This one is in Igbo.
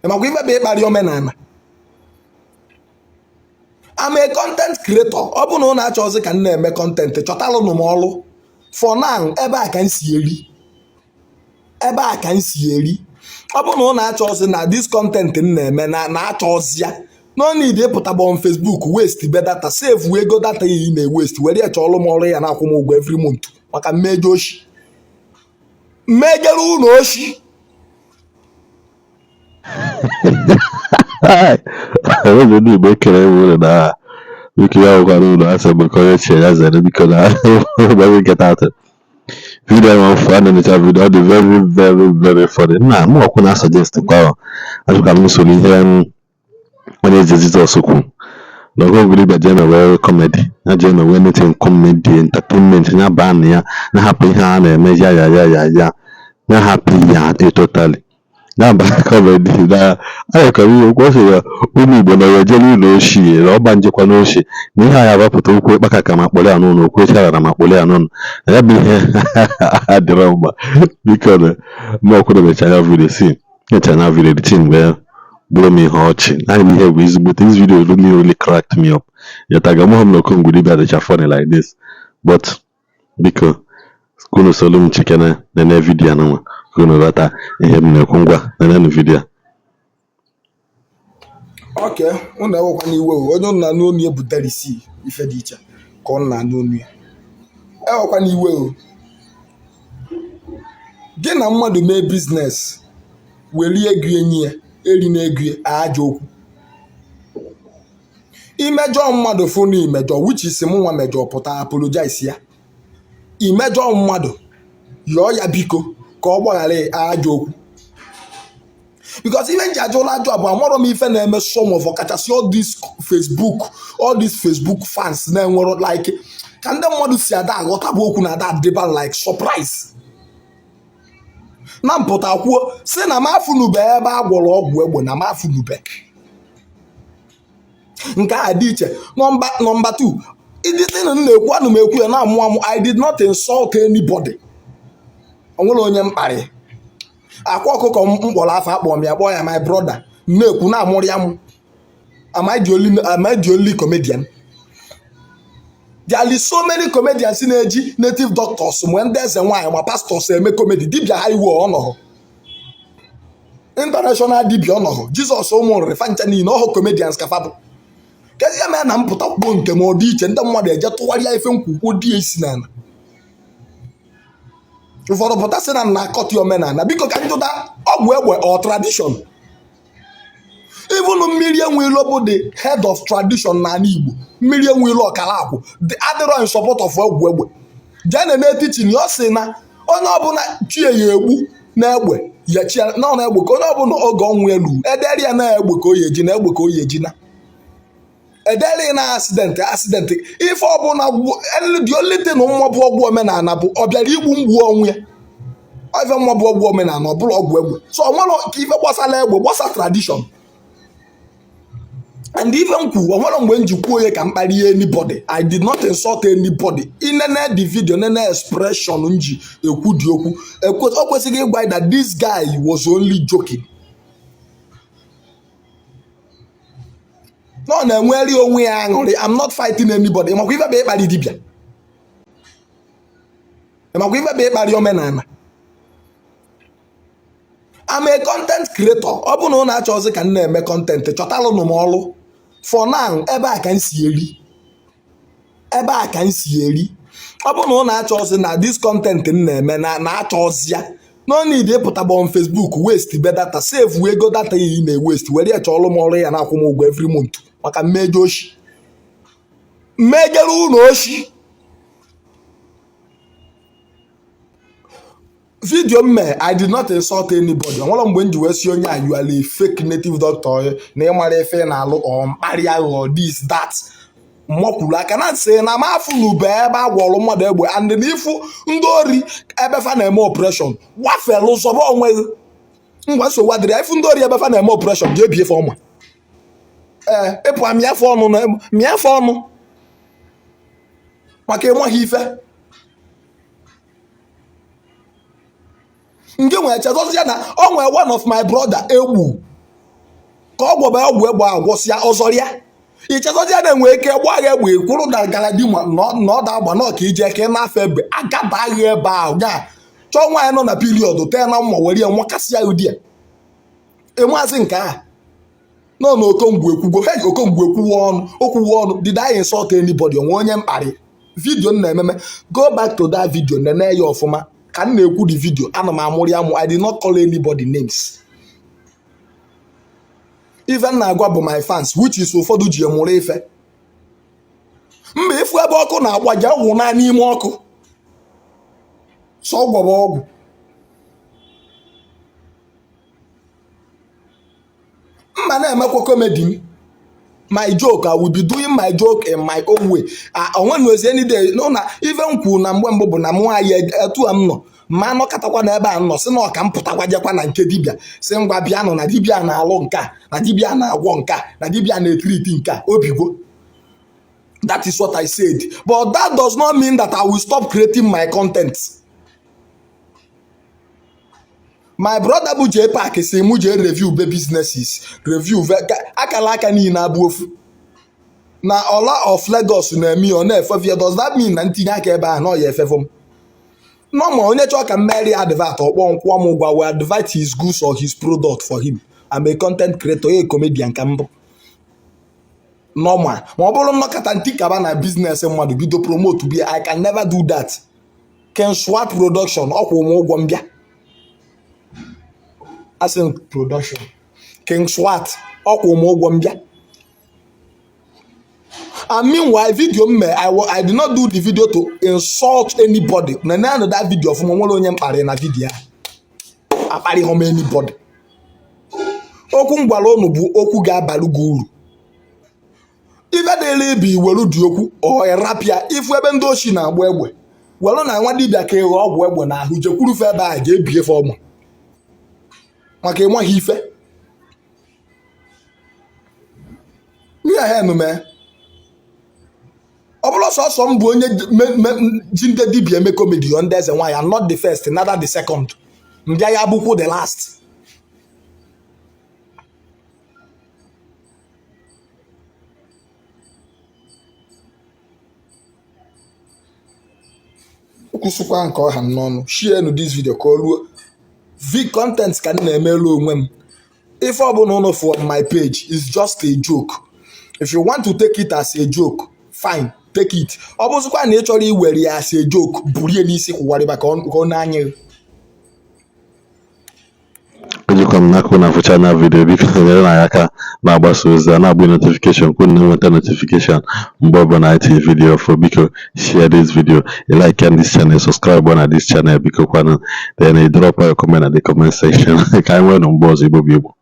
makwa ife bụ ịkparị omenala. I'm a content creator. Ọ bụ na ụnụ achọzi ka m na-eme content, chọtalụnụ m ọlụ. For now, ebe a ka m si eri. Ebe a ka m si eri. Ọ bụ na ụnụ achọzi na this content m na-eme na-achọzi ya. No need ịpụtaba on Facebook waste be data, save ego data ị na-waste, were ya chọọlụ m ọrụ ya na-akwụ m ụgwọ every month maka mmejọ oshi. Mmejere ụnụ oshi. Ndị Igbo ekele ewere na wiki ya gwara ụlọ asị bụ ka onye chie ya zere biko na ebe get out. Video ahụ fụ a na-emecha video ọ dị very very very funny. Nna m ọkwụ na suggest kwa ahụ ajụka m soro ihe onye eze Jizọs kwu na Okongwu Dibia jee mewe comedy ya jee mewe anything comedy entertainment ya baa na ya na-hapụ ihe a na-eme ya na-hapụ ya totally. Ya ba comedy na anyị kọrọ ihe okwu ọsọ ya ụmụ Igbo na wejere ụlọ oshi na ọba njekwa n'oshi na ihe anyị agbapụta okwu ịkpaka ka makpọrọ ya n'ụlọ okwu echara na makpọrọ ya n'ụlọ na ya bụ ihe adịrọ mma biko na mma ọkwụrụ mechara ya video si nyechara na video editing wee bụrụ m ihe ọchị naanị ihe bụ ezigbote this video really cracked me up. Yataga mụ m na Okongwu Dibia dịcha funny like this but biko kunu solu m chikene nene video anụnwa kunu ghọta ihe m na-ekwu ngwa nenenu video. Okay, ụnụ ewekwa n'iwe onye ụnụ na n'onu ya butere isi ife dị iche ka ụnụ na n'onu ya. Ewekwa n'iwe gị na mmadụ mee biznes weli ego enyi ya eri na ego aja okwu. Imejọ mmadụ fonu imejọ which is mụ nwa mejọ pụta apologize ya. Imejọ mmadụ yọọ ya biko ka ọ gbaghara aja okwu. Because even nji ajụla ajụ abụ amụrụ m ife na-eme some of ọkachasị all these Facebook fans na-enwero like ka ndị mmadụ si ada aghọtabụ okwu na ada adịba like surprise. Na mpụta kwuo si na mafunube ebe a gwọrọ ọgwụ egbe na mafunube. Nke a dị iche. Number 2, ịdịtị na na-ekwu anụ m ekwu ya na-amụ amụ. I did not insult anybody. Onwere onye mkparị. Akwa ọkụkọ mkpọrọ afọ akpọ m ya kpọọ ya my brother na-ekwu na-amụrụ ya m. Am I the only comedian? There are so many comedians na-eji native doctors mgbe ndị eze nwaanyị ma pastors eme comedy. Dibia highway ọnọhụ, international dibia ọnọhụ, Jizọs ụmụ nrịfa ncha niile ọhụ comedians ka fabụ. Kezi ya mee na mpụta kwuo nke ma ọ dị iche ndị mmadụ eje tụgharịa ife nkwukwo dị esi n'ala. Ụfọdụ pụta sị na m na-akọtị omenala biko ka njụta ọgwụ egbe or tradition. Even mmiri enwelo bụ the head of tradition n'ala Igbo. Mmiri enwelo ọkala akwụ adịrọ in support of ọgwụ egbe. Jee na teaching ya sị na onye ọbụla chie ya egbu na egbe ya chi na ọ na-egbe ka onye ọbụla oge ọnwụ elu ederi ya na egbe ka o yeji na egbe ka o yeji na ederi na accident ife ọbụla dị olite na nwa bụ ọgwụ omenala bụ ọ bịara igbu mgbu ọnwụ ya. Ife nwa bụ ọgwụ omenala ọ bụla ọgwụ egbe. So ọ nwere ka ife gbasara egbe gbasa tradition. And even kwu o nwere mgbe m ji kwuo ya ka m kparie anybody. I did not insult anybody. Inene the video nene expression nji ekwu dị okwu. O kwesịghị ịgwa that this guy was only joking. No na-enweri onwe ya aṅụrị. I'm not fighting anybody. Makwa ife bụ ịkparị dibia. Makwa ife bụ ịkparị omenala. I'm a content creator. Ọ bụ na ụnụ achọzi ka m na-eme content, chọtalụnụ m ọlụ. For now, ebe a ka m si eri. Ebe a ka m si eri. Ọ bụ na ụnụ achọzi na this content m na-eme na-achọzi ya. No need ịpụtaba on Facebook waste be data, save ego data ị na-waste, were ya chọọlụ m ọrụ ya na-akwụ m ụgwọ every month maka mmejọ oshi. Mmejere ụnụ oshi. Video me, I did not insult anybody. Nwere mgbe m ji wee si onye a you are a fake native doctor na ịmara efe na-alụ mkparịa or this that. Mmokwuru aka na nsị na mafu n'ube ebe a gwọrọ mmadụ egbe and n'ifu ndị ori ebe fa na-eme operation wafelu zọba onwe ngwa so wadiri ifu ndị ori ebe fa na-eme operation ji ebie fe ọma. Ịpụ amịafọ ọnụ na mịafọ ọnụ maka ịnweghị ife. Nge nwere chezọzi ya na o nwere one of my brother egbu ka ọ gwọba ọgwụ egbe agwọsịa ọzọrịa ichezọzịa na-enwe ike gba gha egbe kwụrụ na galadi na ọ da agba na ọka ije ka ị na-afọ egbe agaba agha ebe ahụ nya chọọ nwaanyị nọ na piriọdụ tee na mma were ya nwakasịa ụdị ya enweazị nke a nọ na Okongwu ekwugo hey Okongwu okwuwe ọnụ did I insult anybody onwe onye mkparị vidio m na-ememe go back to that video nene ya ọfụma ka m na-ekwu the video ana m amụrụ ya mụ I did not call anybody names even na-agwa bụ my fans which is ụfọdụ ji emụrụ ife mba ifu ebe ọkụ na-agbaje ọgwụ na n'ime ọkụ sọ gwọba ọgwụ mma na-emekwa komedi m my joke I will be doing my joke in my own way onwenwezi any day no na even kwuru na mgbe mbụ bụ na mụ anyị etu a m nọ ma anọkatakwa na ebe a nọ si na ọka m pụtakwa jekwa na nke dibịa si ngwa bịa nọ na dibịa na-alụ nka na dibịa na-agwọ nka na dibịa na-etriti nka obigo. That is what I said, but that does not mean that I will stop creating my content. My brother bụ J Park si mụ jee review be businesses review akala aka niile abụ ofu na Ola of Lagos na-eme ọ na-efevie. Does that mean na ntinye aka ebe a na ọ ya efevo m normal onye chọọ ka mmeri advert ọkpọ nkwụọ m ụgwọ we advert his goods or his product for him. I'm a content creator, a comedian ka mbụ normal ma ọ bụrụ nnọkọta ntikaba na business mmadụ bido promote bia I can never do that. Ken Swat production ọkwụ m ụgwọ mbịa as in production King Swat ọkwụ m ụgwọ mbịa. And meanwhile, video me, I did not do the video to insult anybody. Na na that video from nwere onye mkparị na video akparị home anybody. Okwu ngwala unu bụ okwu ga-abalụ gị uru. Ife dele bi welu di okwu o erapia ifu ebe ndị oshi na-agba egbe. Welu na nwa dibịa ka ewe ọgwụ egbe na ahụ jekwuru fe ebe a ga-ebie fe ọmụ. Maka enweghị ife. Ihe ha emume ọ bụrụ sọsọ m bụ onye ji ndị dibịa eme comedy on Eze Nwanyị. I'm not the first, neither the second. Mbịa ya bụkwu the last. Okwusukwa nke ọha n'ọnụ share nu this video ka o ruo content ka m na-emelu onwe m. Ife ọ bụla unu for my page is just a joke. If you want to take it as a joke, fine, take it. Ọ bụzụkwa na ị chọrọ iwere ya as a joke burie n'isi kwụwarịba ka ọ na-anya. ejikwa m n'aka na afụcha na vidio biko nyere na aka na-agbasa ozi a na-agba notification kwụ na-enweta notification mgbe ọbụla anyị tinye vidio for biko share this video, like on this channel, subscribe on this channel biko kwanụ, then drop a comment at the comment section ka anyị nwee mgbe ọzọ Igbo bụ Igbo.